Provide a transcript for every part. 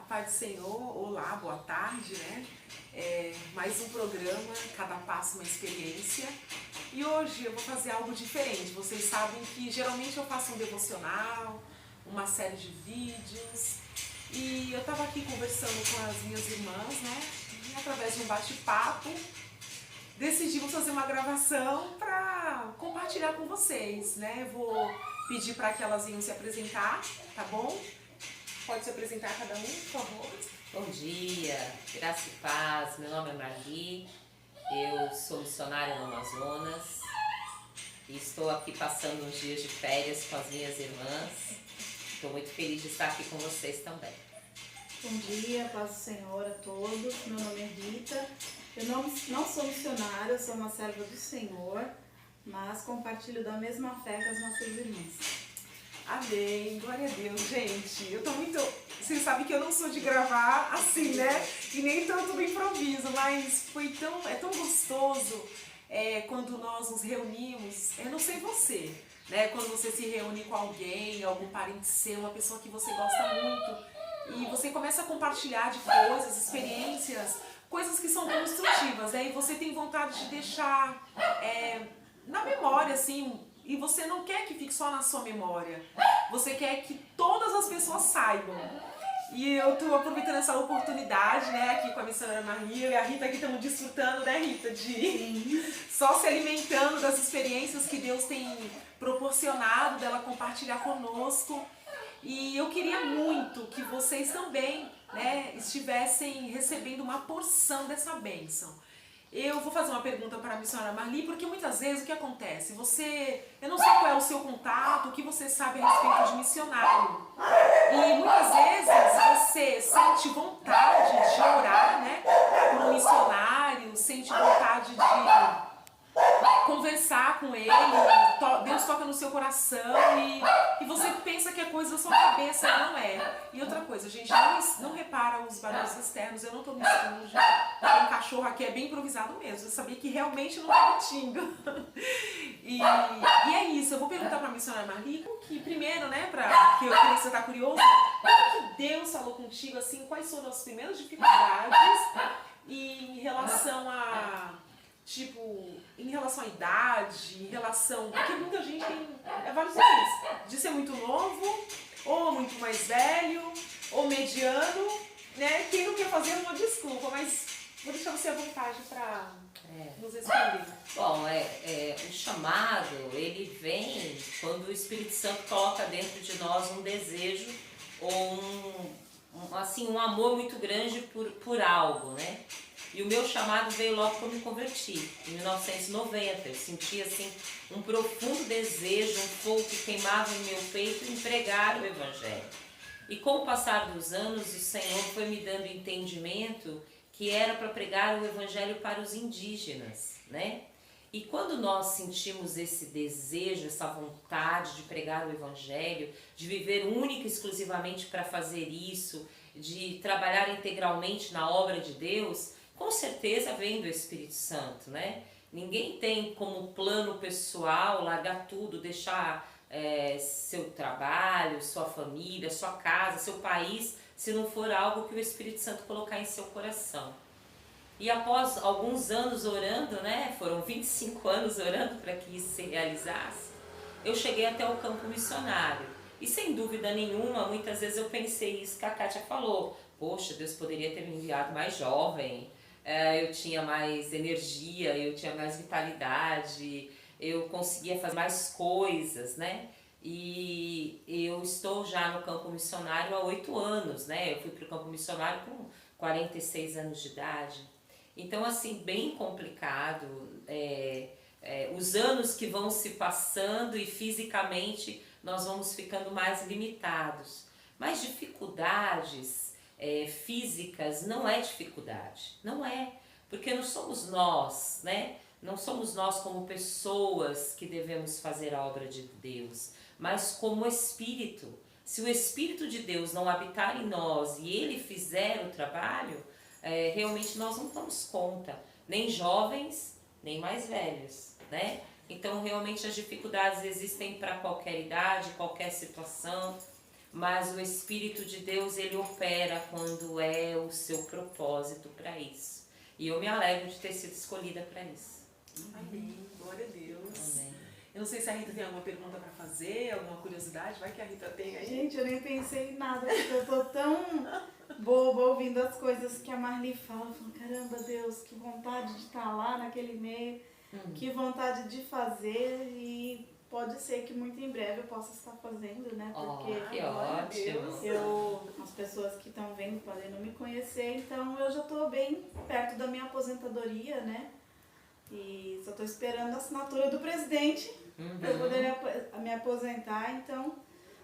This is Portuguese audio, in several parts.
Paz do Senhor, olá, boa tarde, né? Mais um programa, cada passo uma experiência. E hoje eu vou fazer algo diferente. Vocês sabem que geralmente eu faço um devocional, uma série de vídeos. E eu estava aqui conversando com as minhas irmãs, né? E através de um bate-papo, decidimos fazer uma gravação para compartilhar com vocês, né? Eu vou pedir para que elas venham se apresentar, tá bom? Pode se apresentar cada um, por favor. Bom dia, graça e paz. Meu nome é Marli, eu sou missionária no Amazonas e estou aqui passando uns dias de férias com as minhas irmãs. Estou muito feliz de estar aqui com vocês também. Bom dia, paz do Senhor a todos. Meu nome é Rita. Eu não sou missionária, eu sou uma serva do Senhor, mas compartilho da mesma fé que as nossas irmãs. Amém, glória a Deus, gente. Eu tô muito... Vocês sabem que eu não sou de gravar assim, né? E nem tanto do improviso, mas é tão gostoso quando nós nos reunimos. Eu não sei você, né? Quando você se reúne com alguém, algum parente seu, uma pessoa que você gosta muito, e você começa a compartilhar de coisas, experiências, coisas que são construtivas, né? E você tem vontade de deixar na memória, assim. E você não quer que fique só na sua memória. Você quer que todas as pessoas saibam. E eu estou aproveitando essa oportunidade, né, aqui com a missionária Maria e a Rita, aqui estamos desfrutando, né, Rita, de só se alimentando das experiências que Deus tem proporcionado, dela compartilhar conosco. E eu queria muito que vocês também, né, estivessem recebendo uma porção dessa bênção. Eu vou fazer uma pergunta para a missionária Marli, porque muitas vezes o que acontece? Eu não sei qual é o seu contato, o que você sabe a respeito de missionário. E muitas vezes você sente vontade de orar, né, por um missionário, sente vontade de conversar com ele, Deus toca no seu coração e você pensa que é coisa da sua cabeça, não é. E outra coisa, gente, não repara os barulhos externos, eu não tô no estúdio, o cachorro aqui é bem improvisado mesmo, eu sabia que realmente não tá latindo. E é isso, eu vou perguntar pra missionária Marli, que primeiro, né, que eu queria que você tá curioso, como que Deus falou contigo, assim, quais foram as primeiras dificuldades e em relação em relação à idade, em relação... Porque muita gente tem vários níveis. De ser muito novo, ou muito mais velho, ou mediano, né? Quem não quer fazer uma desculpa, mas vou deixar você à vontade para nos responder. Bom, o chamado, ele vem quando o Espírito Santo coloca dentro de nós um desejo ou um amor muito grande por algo, né? E o meu chamado veio logo que eu me converti, em 1990. Eu senti assim um profundo desejo, um fogo que queimava em meu peito em pregar o Evangelho. E com o passar dos anos, o Senhor foi me dando entendimento que era para pregar o Evangelho para os indígenas, né? E quando nós sentimos esse desejo, essa vontade de pregar o Evangelho, de viver única e exclusivamente para fazer isso, de trabalhar integralmente na obra de Deus, com certeza vem do Espírito Santo, né? Ninguém tem como plano pessoal largar tudo, deixar seu trabalho, sua família, sua casa, seu país, se não for algo que o Espírito Santo colocar em seu coração. E após alguns anos orando, né? Foram 25 anos orando para que isso se realizasse, eu cheguei até o campo missionário. E sem dúvida nenhuma, muitas vezes eu pensei isso que a Kátia falou. Poxa, Deus poderia ter me enviado mais jovem. Eu tinha mais energia, eu tinha mais vitalidade, eu conseguia fazer mais coisas, né? E eu estou já no campo missionário há 8 anos, né? Eu fui para o campo missionário com 46 anos de idade. Então, assim, bem complicado, os anos que vão se passando e fisicamente nós vamos ficando mais limitados. Mas dificuldades físicas não é dificuldade, não é, porque não somos nós, né? Não somos nós como pessoas que devemos fazer a obra de Deus, mas como Espírito. Se o Espírito de Deus não habitar em nós e Ele fizer o trabalho, realmente nós não damos conta, nem jovens, nem mais velhos, né? Então realmente as dificuldades existem para qualquer idade, qualquer situação, mas o Espírito de Deus, ele opera quando é o seu propósito para isso. E eu me alegro de ter sido escolhida para isso. Amém. Glória a Deus. Amém. Eu não sei se a Rita tem alguma pergunta para fazer, alguma curiosidade. Vai que a Rita tem aí. Gente, eu nem pensei em nada, porque eu tô tão boba ouvindo as coisas que a Marli fala. Eu falo, caramba, Deus, que vontade de estar lá naquele meio, que vontade de fazer, e pode ser que muito em breve eu possa estar fazendo, né? Porque Que ótimo. as pessoas que estão vendo podem não me conhecer, então eu já tô bem perto da minha aposentadoria, né? E só tô esperando a assinatura do presidente para eu poder me aposentar. Então,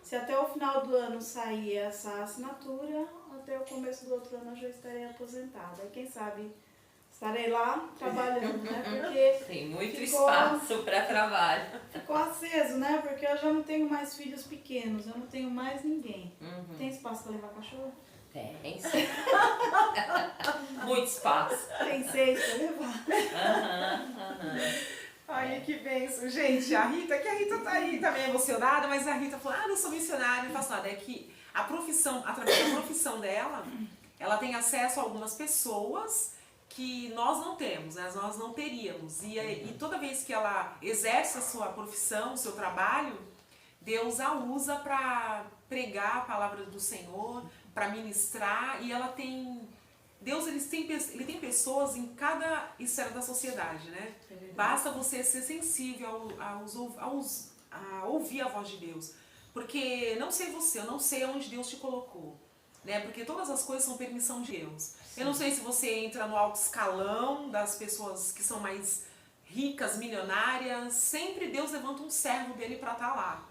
se até o final do ano sair essa assinatura, até o começo do outro ano eu já estarei aposentada. E quem sabe estarei lá trabalhando, né? Porque tem muito espaço para trabalho. Ficou aceso, né? Porque eu já não tenho mais filhos pequenos, eu não tenho mais ninguém. Tem espaço para levar cachorro? Tem sim. Muito espaço. Tem 6 para levar. Ai, que benção. Gente, a Rita tá aí também emocionada, mas a Rita falou, não sou missionária, não faço nada. É que a profissão, através da profissão dela, ela tem acesso a algumas pessoas que nós não temos, né? Nós não teríamos. E toda vez que ela exerce a sua profissão, o seu trabalho, Deus a usa para pregar a palavra do Senhor, para ministrar, e ela tem... Deus, ele tem pessoas em cada esfera da sociedade, né? Basta você ser sensível a ouvir a voz de Deus. Porque não sei você, eu não sei onde Deus te colocou, né? Porque todas as coisas são permissão de Deus. Sim. Eu não sei se você entra no alto escalão das pessoas que são mais ricas, milionárias. Sempre Deus levanta um servo dele para estar lá.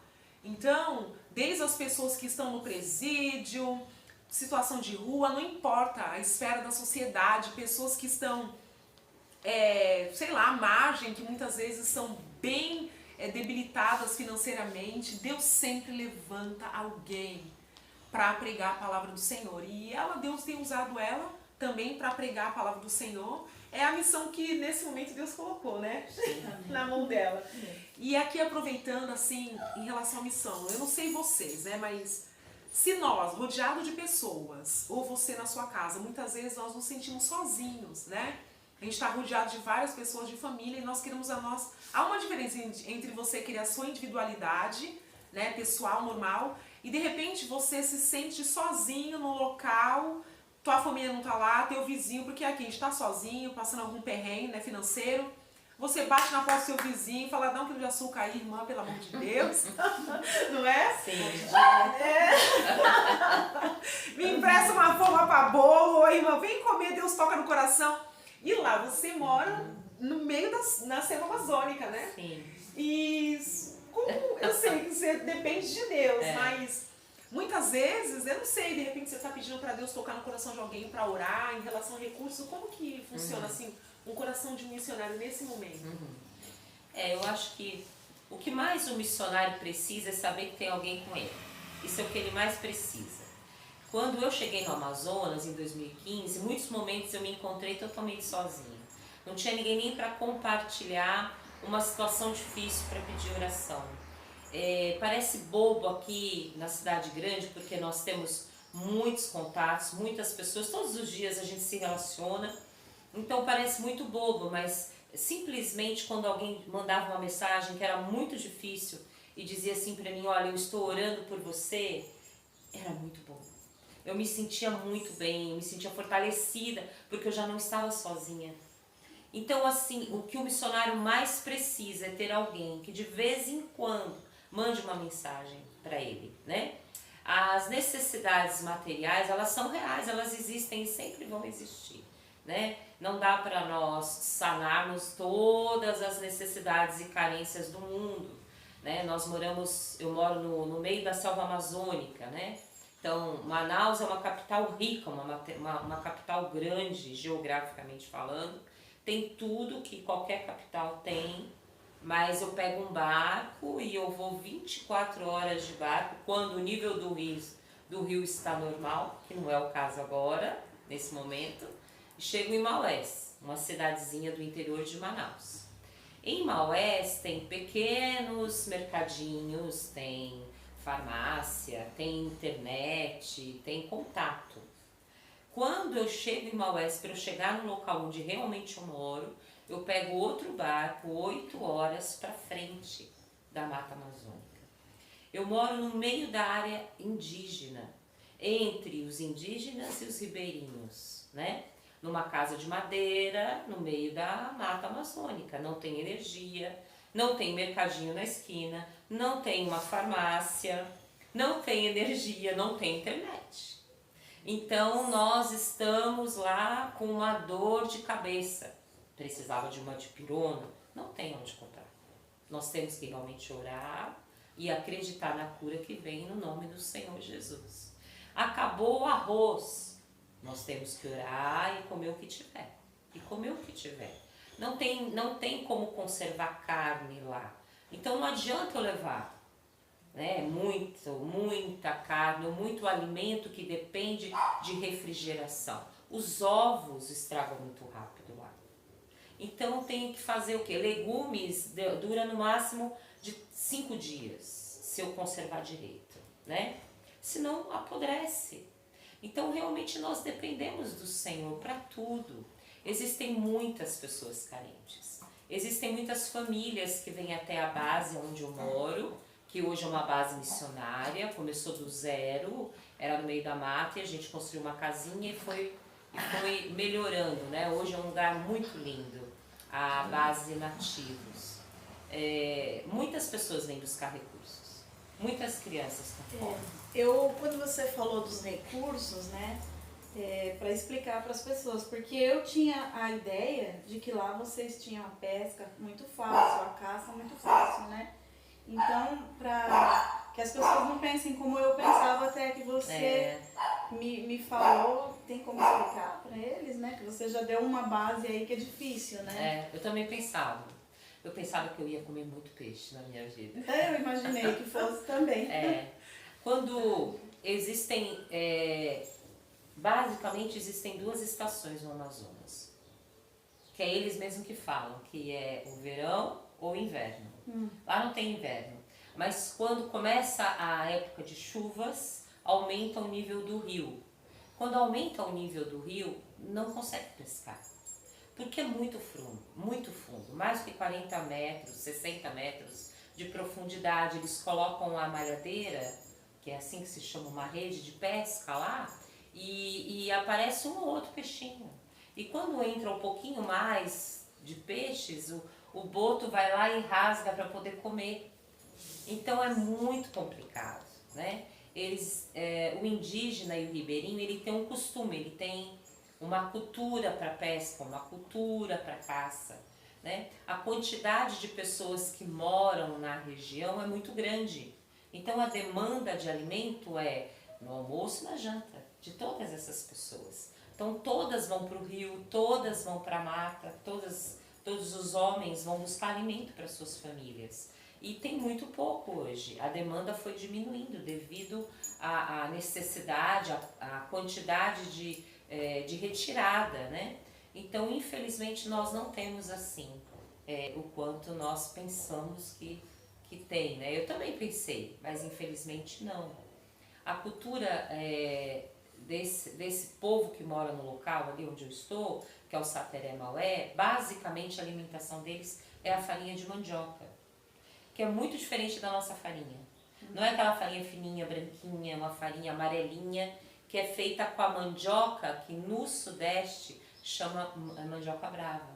Então, desde as pessoas que estão no presídio, situação de rua, não importa a esfera da sociedade, pessoas que estão, sei lá, à margem, que muitas vezes são bem debilitadas financeiramente, Deus sempre levanta alguém para pregar a palavra do Senhor. E Deus tem usado ela também para pregar a palavra do Senhor. É a missão que nesse momento Deus colocou, né? Na mão dela. E aqui aproveitando, assim, em relação à missão, eu não sei vocês, né, mas se nós, rodeados de pessoas, ou você na sua casa, muitas vezes nós nos sentimos sozinhos, né? A gente está rodeado de várias pessoas, de família, e nós queremos Há uma diferença entre você querer a sua individualidade, né, pessoal, normal, e de repente você se sente sozinho no local, tua família não tá lá, teu vizinho, porque aqui a gente tá sozinho, passando algum perrengue, né, financeiro. Você bate na porta do seu vizinho e fala, dá um quilo de açúcar aí, irmã, pelo amor de Deus. Não é? Sim. Me empresta uma forma para bolo, ou irmã, vem comer, Deus toca no coração. E lá você mora no meio na selva amazônica, né? Sim. E como eu sei que você depende de Deus, mas muitas vezes, eu não sei, de repente você está pedindo para Deus tocar no coração de alguém para orar em relação a recursos, como que funciona assim? Um coração de um missionário nesse momento? Eu acho que o que mais o missionário precisa é saber que tem alguém com ele. Isso é o que ele mais precisa. Quando eu cheguei no Amazonas, em 2015, em muitos momentos eu me encontrei totalmente sozinha. Não tinha ninguém nem para compartilhar uma situação difícil, para pedir oração. Parece bobo aqui na cidade grande, porque nós temos muitos contatos, muitas pessoas, todos os dias a gente se relaciona. Então parece muito bobo, mas simplesmente quando alguém mandava uma mensagem que era muito difícil e dizia assim para mim, olha, eu estou orando por você, era muito bom. Eu me sentia muito bem, eu me sentia fortalecida, porque eu já não estava sozinha. Então assim, o que o missionário mais precisa é ter alguém que de vez em quando mande uma mensagem para ele, né? As necessidades materiais, elas são reais, elas existem e sempre vão existir, né? Não dá para nós sanarmos todas as necessidades e carências do mundo, né? Eu moro no meio da selva amazônica, né? Então, Manaus é uma capital rica, uma capital grande, geograficamente falando. Tem tudo que qualquer capital tem, mas eu pego um barco e eu vou 24 horas de barco, quando o nível do rio está normal, que não é o caso agora, nesse momento. Chego em Maués, uma cidadezinha do interior de Manaus. Em Maués tem pequenos mercadinhos, tem farmácia, tem internet, tem contato. Quando eu chego em Maués, para eu chegar no local onde realmente eu moro, eu pego outro barco 8 horas para frente da Mata Amazônica. Eu moro no meio da área indígena, entre os indígenas e os ribeirinhos, né? Numa casa de madeira, no meio da Mata Amazônica. Não tem energia, não tem mercadinho na esquina, não tem uma farmácia, não tem energia, não tem internet. Então nós estamos lá com uma dor de cabeça. Precisava de uma dipirona, não tem onde comprar. Nós temos que realmente orar e acreditar na cura que vem no nome do Senhor Jesus. Acabou o arroz, nós temos que orar e comer o que tiver. E comer o que tiver. Não tem como conservar carne lá. Então não adianta eu levar, né, muita carne, muito alimento que depende de refrigeração. Os ovos estragam muito rápido lá. Então tem que fazer o quê? Legumes dura no máximo de 5 dias, se eu conservar direito, né? Senão apodrece. Então realmente nós dependemos do Senhor para tudo. Existem muitas pessoas carentes. Existem muitas famílias que vêm até a base onde eu moro, que hoje é uma base missionária, começou do zero, era no meio da mata e a gente construiu uma casinha e foi melhorando, né? Hoje é um lugar muito lindo, a base nativos. Muitas pessoas vêm buscar recursos, muitas crianças com fome. Quando você falou dos recursos, né, para explicar para as pessoas, porque eu tinha a ideia de que lá vocês tinham a pesca muito fácil, a caça muito fácil, né? Então, para que as pessoas não pensem como eu pensava até que você me falou, tem como explicar para eles, né? Que você já deu uma base aí que é difícil, né? Eu também pensava. Eu pensava que eu ia comer muito peixe na minha vida. Eu imaginei que fosse também. Quando existem, basicamente existem 2 estações no Amazonas, que é eles mesmos que falam, que é o verão ou o inverno. Lá não tem inverno, mas quando começa a época de chuvas, aumenta o nível do rio. Quando aumenta o nível do rio, não consegue pescar, porque é muito fundo, mais de 40 metros, 60 metros de profundidade. Eles colocam a malhadeira, que é assim que se chama, uma rede de pesca lá, e aparece um ou outro peixinho. E quando entra um pouquinho mais de peixes, o boto vai lá e rasga para poder comer. Então é muito complicado, né? O indígena e o ribeirinho, ele tem um costume, ele tem uma cultura para pesca, uma cultura para caça, né? A quantidade de pessoas que moram na região é muito grande. Então a demanda de alimento é no almoço e na janta de todas essas pessoas. Então todas vão para o rio, todas vão para a mata, todos os homens vão buscar alimento para suas famílias. E tem muito pouco hoje. A demanda foi diminuindo devido à necessidade, à quantidade de retirada, né? Então, infelizmente, nós não temos assim o quanto nós pensamos que tem, né? Eu também pensei, mas infelizmente não. A cultura desse povo que mora no local, ali onde eu estou, que é o Sateré Maué, basicamente a alimentação deles é a farinha de mandioca, que é muito diferente da nossa farinha. Não é aquela farinha fininha, branquinha, uma farinha amarelinha, que é feita com a mandioca, que no Sudeste chama mandioca brava.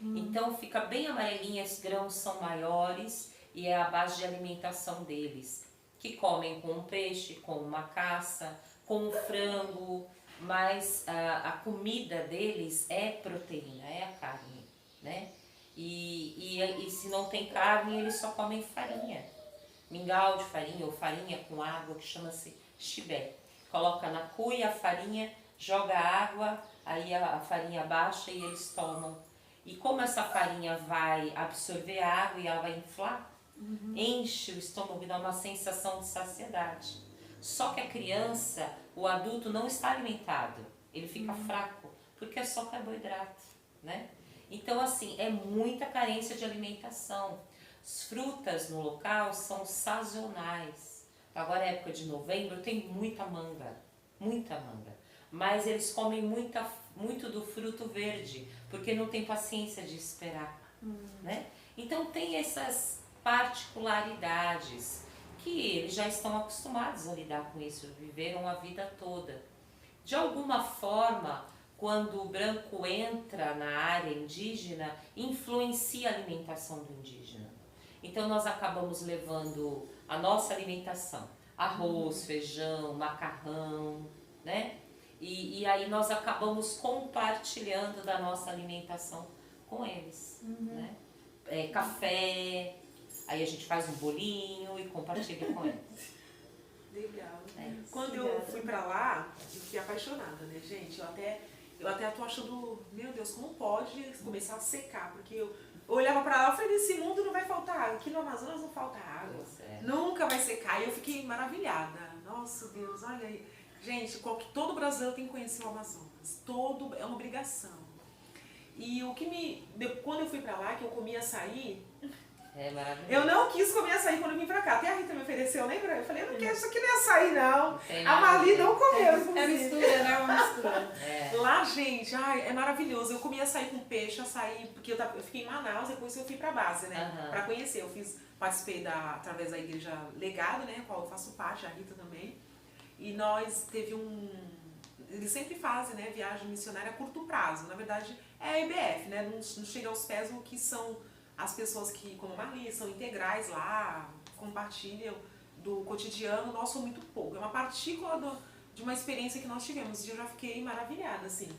Então fica bem amarelinha, os grãos são maiores e é a base de alimentação deles, que comem com um peixe, com uma caça, com um frango, mas a comida deles é proteína, é a carne, né? E se não tem carne, eles só comem farinha, mingau de farinha ou farinha com água, que chama-se chibé. Coloca na cuia a farinha, joga água, aí a farinha baixa e eles tomam. E como essa farinha vai absorver a água e ela vai inflar, enche o estômago e dá uma sensação de saciedade. Só que a criança, o adulto não está alimentado, ele fica fraco, porque é só carboidrato, né? Então, assim, é muita carência de alimentação. As frutas no local são sazonais. Agora é época de novembro, tem muita manga, mas eles comem muito do fruto verde, porque não tem paciência de esperar, né? Então tem essas particularidades que eles já estão acostumados a lidar com isso, viveram a vida toda. De alguma forma, quando o branco entra na área indígena, influencia a alimentação do indígena. Então nós acabamos levando a nossa alimentação, arroz, feijão, macarrão, né? E aí nós acabamos compartilhando da nossa alimentação com eles, né? Café, aí a gente faz um bolinho e compartilha com eles. Legal. Quando eu fui pra lá, eu fiquei apaixonada, né, gente? Eu até tô achando, meu Deus, como pode começar a secar? Porque eu olhava pra lá e falei, nesse mundo não vai faltar água. Aqui no Amazonas não falta água. Nunca vai secar. E eu fiquei maravilhada. Nossa, Deus, olha aí. Gente, todo brasileiro tem que conhecer o Amazonas. É uma obrigação. E quando eu fui pra lá, que eu comia açaí, é maravilhoso. Eu não quis comer açaí quando eu vim pra cá. Até a Rita me ofereceu, lembra? Eu falei, eu não quero, isso aqui não é açaí, não. A Marli não comeu. É mistura, né? Uma mistura. Lá, gente, é maravilhoso. Eu comia açaí com peixe, açaí, porque eu fiquei em Manaus, depois eu fui pra base, né? Pra conhecer. Participei através da Igreja Legado, né? Qual eu faço parte, a Rita também. E nós eles sempre fazem, né? Viagem missionária a curto prazo. Na verdade, é a EBF, né? Não chega aos pés o que são as pessoas que, como Marli, são integrais lá, compartilham do cotidiano, nosso muito pouco. É uma partícula de uma experiência que nós tivemos e eu já fiquei maravilhada, assim.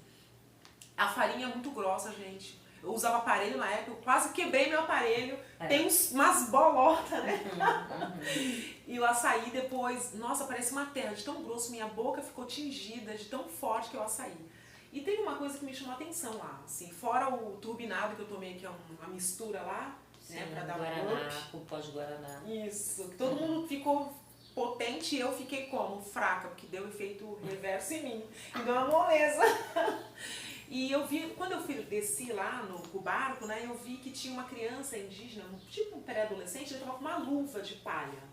A farinha é muito grossa, gente. Eu usava aparelho na época, eu quase quebrei meu aparelho. Tem umas bolotas, né? E o açaí depois, nossa, parece uma terra de tão grosso, minha boca ficou tingida de tão forte que é o açaí. E teve uma coisa que me chamou a atenção lá, assim, fora o turbinado que eu tomei, que é uma mistura lá, né, pra dar um Guaraná, com pó de Guaraná. Isso, todo mundo ficou potente e eu fiquei como? Fraca, porque deu efeito reverso em mim, e deu uma moleza. E eu vi, quando eu desci lá no barco, né, eu vi que tinha uma criança indígena, tipo um pré-adolescente, ele tava com uma luva de palha.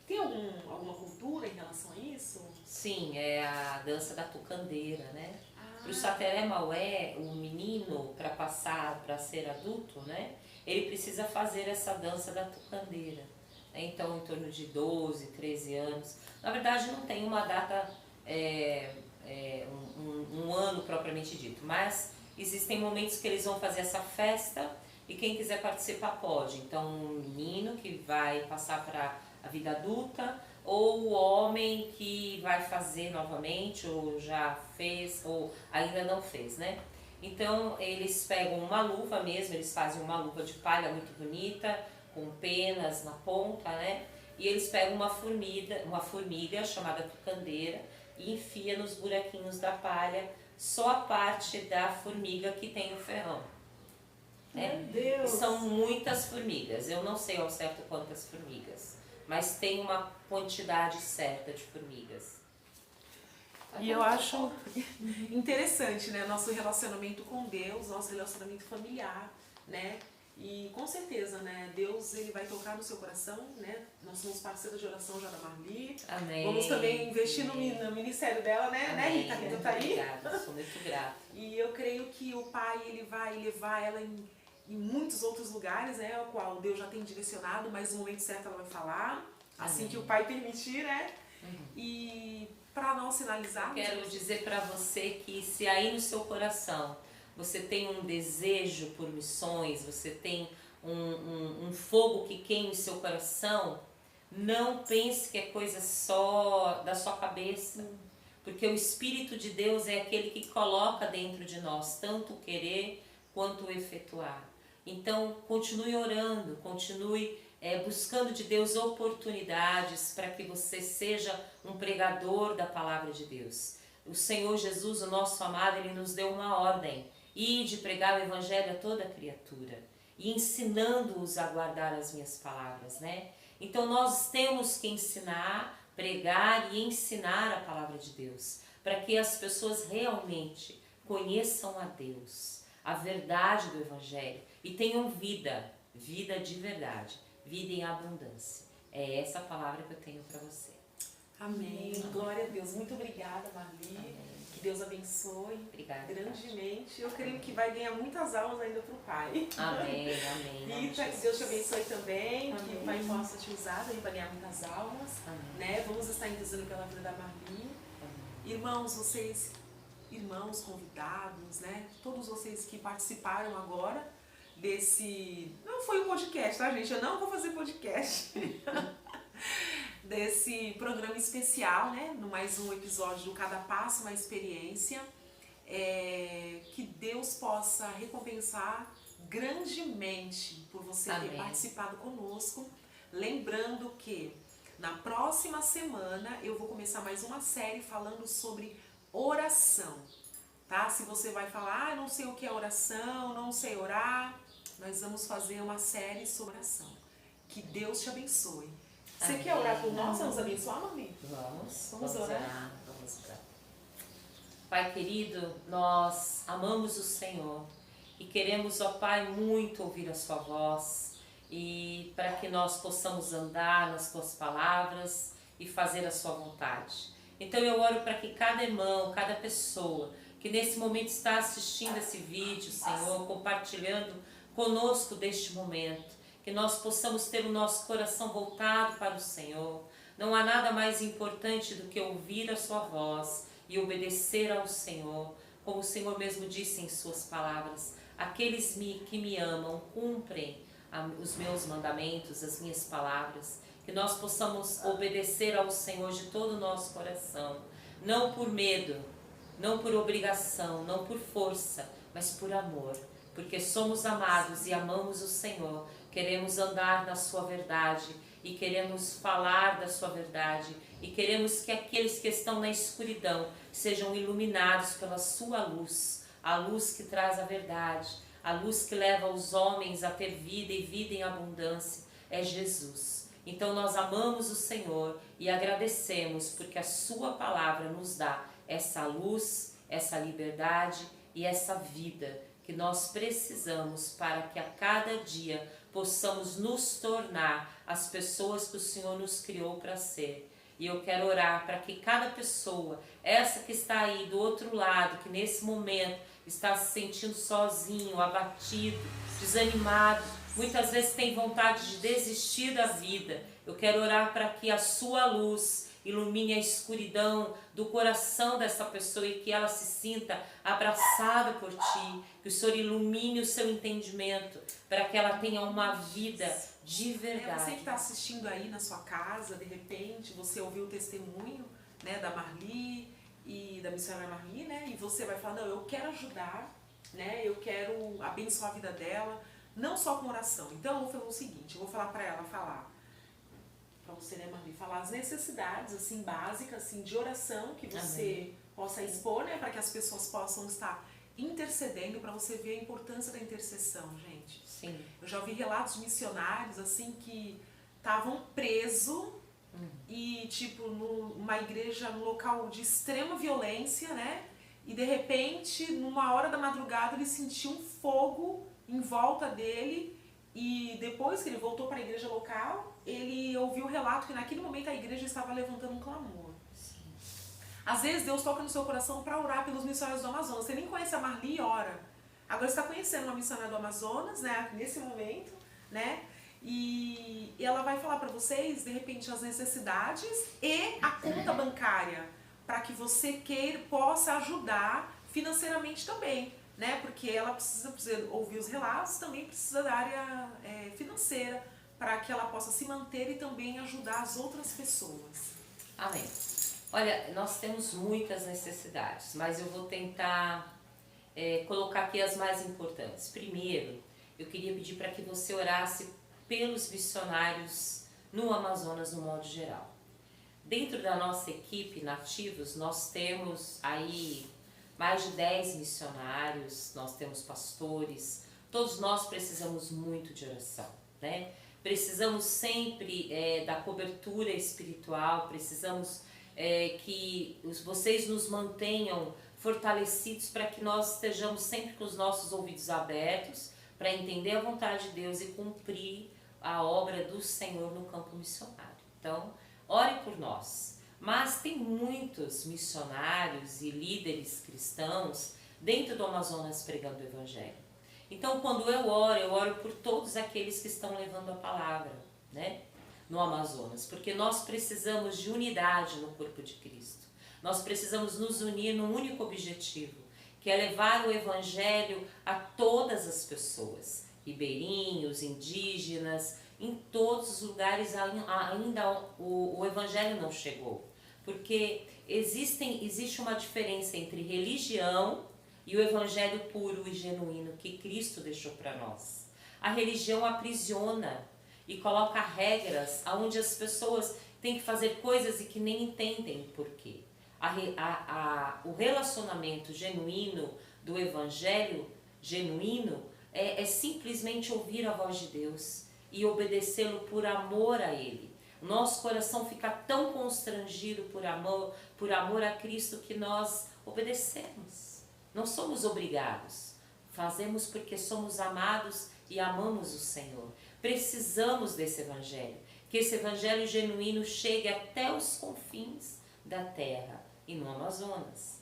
Tem alguma cultura em relação a isso? Sim, é a dança da tucandeira, né? Para o Sateré Maué, o menino, para passar para ser adulto, né? Ele precisa fazer essa dança da tucandeira. Então, em torno de 12, 13 anos. Na verdade, não tem uma data, um ano propriamente dito, mas existem momentos que eles vão fazer essa festa e quem quiser participar pode. Então, um menino que vai passar para a vida adulta, ou o homem que vai fazer novamente, ou já fez, ou ainda não fez, né? Então, eles pegam uma luva mesmo, eles fazem uma luva de palha muito bonita, com penas na ponta, né? E eles pegam uma formiga chamada tucandeira e enfia nos buraquinhos da palha só a parte da formiga que tem o ferrão. Né? Meu Deus! São muitas formigas, eu não sei ao certo quantas formigas, mas tem uma quantidade certa de formigas. E eu acho interessante, né, nosso relacionamento com Deus, nosso relacionamento familiar, né? E com certeza, né, Deus ele vai tocar no seu coração, né? Nós somos parceiros de oração já da Marli. Amém. Vamos também investir no ministério dela, né? Amém. Né, Rita? A Rita tá aí. Obrigada, sou muito grata. E eu creio que o Pai ele vai levar ela em muitos outros lugares, né? O qual Deus já tem direcionado, mas no momento certo ela vai falar, assim que o Pai permitir, né? E para não sinalizar. Quero dizer para você que se aí no seu coração você tem um desejo por missões, você tem um fogo que queima em seu coração, não pense que é coisa só da sua cabeça. Porque o Espírito de Deus é aquele que coloca dentro de nós tanto o querer quanto o efetuar. Então, continue orando, continue buscando de Deus oportunidades para que você seja um pregador da palavra de Deus. O Senhor Jesus, o nosso amado, Ele nos deu uma ordem, de pregar o Evangelho a toda criatura, e ensinando-os a guardar as minhas palavras, né? Então nós temos que ensinar, pregar e ensinar a palavra de Deus, para que as pessoas realmente conheçam a Deus, a verdade do Evangelho, e tenham vida de verdade, vida em abundância. É essa a palavra que eu tenho para você. Amém. Glória a Deus. Muito obrigada, Marli. Amém. Que Deus abençoe Obrigada. grandemente. Eu creio que vai ganhar muitas aulas ainda para o Pai. Amém, amém. Rita, que Deus te abençoe também, Amém. que o Pai possa te usar para ganhar muitas almas. Amém. Né? Vamos estar intercedendo pela vida da Marli. Irmãos, vocês, irmãos convidados, né? Todos vocês que participaram agora desse... Não foi um podcast, tá, gente? Eu não vou fazer podcast. Desse programa especial, né? No mais um episódio do Cada Passo, uma Experiência. Que Deus possa recompensar grandemente por você ter Amém. participado conosco. Lembrando que na próxima semana eu vou começar mais uma série falando sobre oração, tá? Se você vai falar, não sei o que é oração, não sei orar, nós vamos fazer uma série sobre oração. Que Deus te abençoe. Você Amém. quer orar por nós? Vamos abençoar, Mami? Vamos orar? Vamos orar. Pai querido, nós amamos o Senhor e queremos, ó Pai, muito ouvir a sua voz e para que nós possamos andar nas tuas palavras e fazer a sua vontade. Então eu oro para que cada irmão, cada pessoa que nesse momento está assistindo esse vídeo, Senhor, compartilhando conosco deste momento, que nós possamos ter o nosso coração voltado para o Senhor. Não há nada mais importante do que ouvir a sua voz e obedecer ao Senhor. Como o Senhor mesmo disse em suas palavras, aqueles que me amam cumprem os meus mandamentos, as minhas palavras. Que nós possamos obedecer ao Senhor de todo o nosso coração. Não por medo, não por obrigação, não por força, mas por amor. Porque somos amados e amamos o Senhor. Queremos andar na sua verdade e queremos falar da sua verdade e queremos que aqueles que estão na escuridão sejam iluminados pela sua luz, a luz que traz a verdade, a luz que leva os homens a ter vida e vida em abundância, é Jesus. Então nós amamos o Senhor e agradecemos porque a sua palavra nos dá essa luz, essa liberdade e essa vida que nós precisamos para que a cada dia possamos nos tornar as pessoas que o Senhor nos criou para ser. E eu quero orar para que cada pessoa, essa que está aí do outro lado, que nesse momento está se sentindo sozinho, abatido, desanimado, muitas vezes tem vontade de desistir da vida, eu quero orar para que a sua luz ilumine a escuridão do coração dessa pessoa e que ela se sinta abraçada por ti, que o Senhor ilumine o seu entendimento para que ela tenha uma vida de verdade. Você que está assistindo aí na sua casa, de repente, você ouviu o testemunho, né, da Marli e da missionária Marli, né, e você vai falar, não, eu quero ajudar, né, eu quero abençoar a vida dela, não só com oração. Então eu vou fazer o seguinte, eu vou falar para ela, para você, né, Marli, falar as necessidades, assim, básicas, assim, de oração que você possa expor, né, para que as pessoas possam estar intercedendo, para você ver a importância da intercessão, gente. Sim. Eu já ouvi relatos de missionários, assim, que estavam presos e, tipo, numa igreja, num local de extrema violência, né, e de repente, numa hora da madrugada, ele sentiu um fogo em volta dele. E depois que ele voltou para a igreja local, ele ouviu o relato que naquele momento a igreja estava levantando um clamor. Sim. Às vezes Deus toca no seu coração para orar pelos missionários do Amazonas. Você nem conhece a Marli, ora. Agora você está conhecendo uma missionária do Amazonas, né, nesse momento, né? E ela vai falar para vocês, de repente, as necessidades e a conta bancária, para que você possa ajudar financeiramente também. Né? Porque ela precisa ouvir os relatos, também precisa da área financeira, para que ela possa se manter e também ajudar as outras pessoas. Amém. Olha, nós temos muitas necessidades, mas eu vou tentar colocar aqui as mais importantes. Primeiro, eu queria pedir para que você orasse pelos missionários no Amazonas no modo geral. Dentro da nossa equipe nativos, nós temos aí mais de 10 missionários, nós temos pastores, todos nós precisamos muito de oração, né? Precisamos sempre da cobertura espiritual, precisamos que vocês nos mantenham fortalecidos para que nós estejamos sempre com os nossos ouvidos abertos para entender a vontade de Deus e cumprir a obra do Senhor no campo missionário. Então, ore por nós. Mas tem muitos missionários e líderes cristãos dentro do Amazonas pregando o Evangelho. Então, quando eu oro por todos aqueles que estão levando a palavra, né, no Amazonas, porque nós precisamos de unidade no corpo de Cristo. Nós precisamos nos unir num único objetivo, que é levar o Evangelho a todas as pessoas, ribeirinhos, indígenas, em todos os lugares ainda o Evangelho não chegou. Porque existe uma diferença entre religião e o Evangelho puro e genuíno que Cristo deixou para nós. A religião aprisiona e coloca regras onde as pessoas têm que fazer coisas e que nem entendem por quê. O relacionamento genuíno do Evangelho genuíno é simplesmente ouvir a voz de Deus e obedecê-lo por amor a Ele. Nosso coração fica tão constrangido por amor a Cristo que nós obedecemos. Não somos obrigados, fazemos porque somos amados e amamos o Senhor. Precisamos desse Evangelho, que esse Evangelho genuíno chegue até os confins da terra e no Amazonas.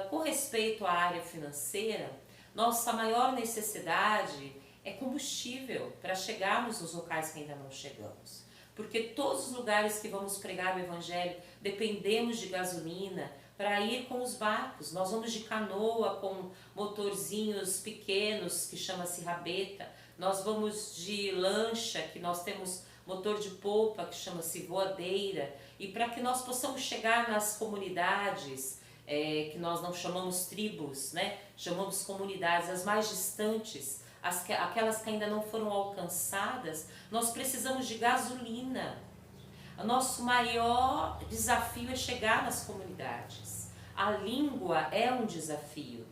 Com respeito à área financeira, nossa maior necessidade é combustível para chegarmos nos locais que ainda não chegamos. Porque todos os lugares que vamos pregar o Evangelho dependemos de gasolina para ir com os barcos. Nós vamos de canoa com motorzinhos pequenos que chama-se rabeta. Nós vamos de lancha, que nós temos motor de polpa que chama-se voadeira. E para que nós possamos chegar nas comunidades, que nós não chamamos tribos, né? Chamamos comunidades, as mais distantes, aquelas que ainda não foram alcançadas, nós precisamos de gasolina. O nosso maior desafio é chegar nas comunidades. A língua é um desafio.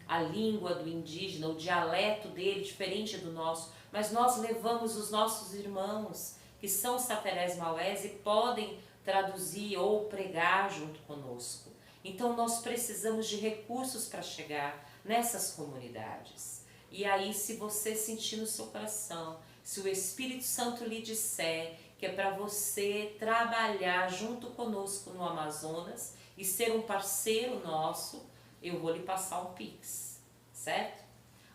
A língua do indígena, o dialeto dele diferente do nosso, mas nós levamos os nossos irmãos, que são saterés maués e podem traduzir ou pregar junto conosco. Então nós precisamos de recursos para chegar nessas comunidades. E aí, se você sentir no seu coração, se o Espírito Santo lhe disser que é para você trabalhar junto conosco no Amazonas e ser um parceiro nosso, eu vou lhe passar um Pix, certo?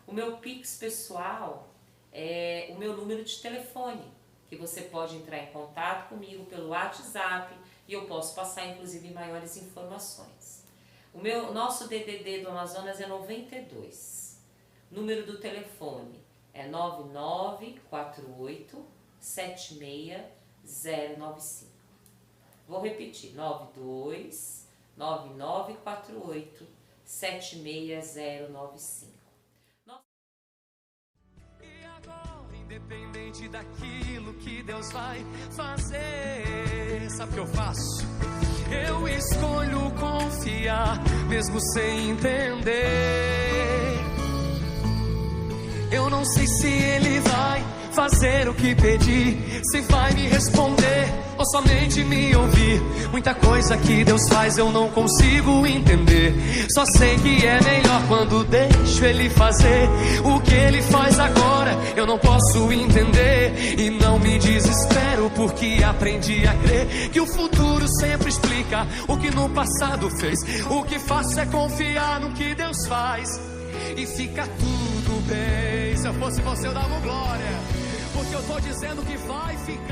O meu Pix pessoal é o meu número de telefone, que você pode entrar em contato comigo pelo WhatsApp e eu posso passar inclusive maiores informações. Nosso DDD do Amazonas é 92. Número do telefone é 9948 76095. Vou repetir, 9948 76095. E agora, independente daquilo que Deus vai fazer, sabe o que eu faço? Eu escolho confiar, mesmo sem entender. Eu não sei se Ele vai fazer o que pedi, se vai me responder ou somente me ouvir. Muita coisa que Deus faz eu não consigo entender. Só sei que é melhor quando deixo Ele fazer. O que Ele faz agora eu não posso entender. E não me desespero porque aprendi a crer que o futuro sempre explica o que no passado fez. O que faço é confiar no que Deus faz e fica tudo bem. Se eu fosse você eu dava glória, porque eu tô dizendo que vai ficar.